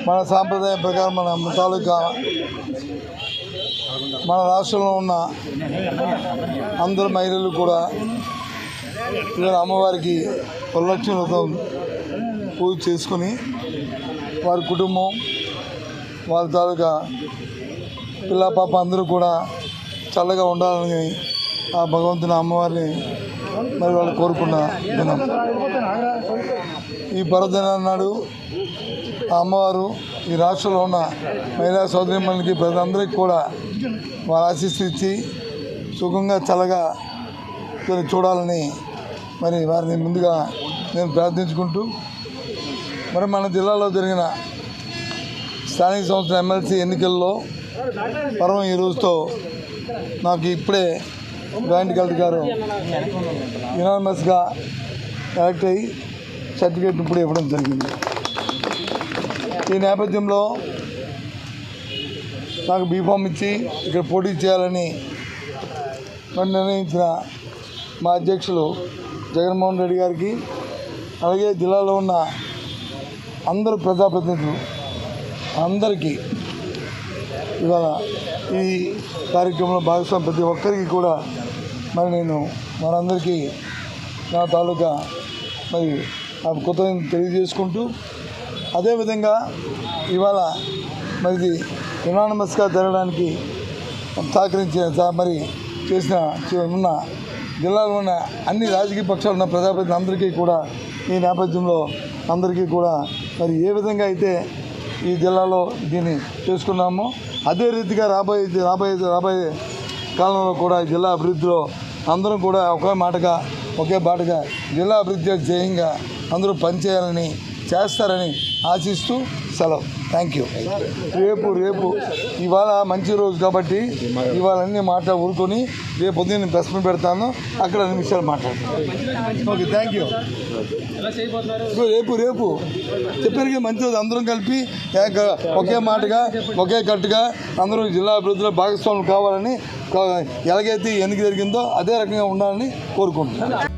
మన సాంప్రదాయం ప్రకారం మన తాలూకా మన రాష్ట్రంలో ఉన్న అందరు మహిళలు కూడా ఇవాళ అమ్మవారికి వరలక్ష్మి వ్రతం పూజ చేసుకొని వారి కుటుంబం వారి తాలూకా పిల్ల పాప అందరూ కూడా చల్లగా ఉండాలని ఆ భగవంతుని అమ్మవారిని మరి వాళ్ళు కోరుకున్న దినం. ఈ పర్వదినం నాడు ఆ అమ్మవారు ఈ రాష్ట్రంలో ఉన్న మహిళా సోదరిమణులకి ప్రజలందరికీ కూడా వారు ఆశీస్సు ఇచ్చి సుఖంగా చల్లగా చూడాలని మరి వారిని ముందుగా నేను ప్రార్థించుకుంటూ మరి మన జిల్లాలో జరిగిన స్థానిక సంస్థల ఎమ్మెల్సీ ఎన్నికల్లో పర్వం ఈ రోజుతో నాకు ఇప్పుడే జాయింట్ కలెక్టర్ గారు యునానిమస్గా ఎలక్ట్ అయ్యి సర్టిఫికేట్ ఇప్పుడే ఇవ్వడం జరిగింది. ఈ నేపథ్యంలో నాకు బీఫామ్ ఇచ్చి ఇక్కడ పోటీ చేయాలని మరి నిర్ణయించిన మా అధ్యక్షులు జగన్మోహన్ రెడ్డి గారికి, అలాగే జిల్లాలో ఉన్న అందరు ప్రజాప్రతినిధులు అందరికీ ఇవాళ ఈ కార్యక్రమంలో భాగస్వామి ప్రతి ఒక్కరికి కూడా మరి నేను మనందరికీ నా తాలూకా మరి ఆ కృతజ్ఞతలు తెలియజేసుకుంటూ, అదేవిధంగా ఇవాళ మరి యునానిమస్గా జరగడానికి సహకరించిన మరి చేసిన ఉన్న జిల్లాలో ఉన్న అన్ని రాజకీయ పక్షాలు ఉన్న ప్రజాప్రతినిధులందరికీ కూడా ఈ నేపథ్యంలో అందరికీ కూడా మరి ఏ విధంగా అయితే ఈ జిల్లాలో దీన్ని చేసుకున్నామో అదే రీతిగా రాబోయే కాలంలో కూడా జిల్లా అభివృద్ధిలో అందరం కూడా ఒకే మాటగా ఒకే బాటగా జిల్లా అభివృద్ధి ధ్యేయంగా అందరూ పనిచేయాలని చేస్తారని ఆశిస్తూ సెలవు. Thank you. రేపు ఇవాళ మంచి రోజు కాబట్టి ఇవాళ అన్ని ఊరుకొని రేపు పొద్దున్న నేను ప్రెస్ మీట్ పెడతాను, అక్కడ 2 నిమిషాలు మాట్లాడతాను. Okay, thank you. రేపు చెప్పారు మంచి రోజు, అందరం కలిపి ఒకే మాటగా ఒకే కట్టుగా అందరూ జిల్లా అభివృద్ధిలో భాగస్వాములు కావాలని, ఎలాగైతే ఎన్నిక జరిగిందో అదే రకంగా ఉండాలని కోరుకుంటున్నాను.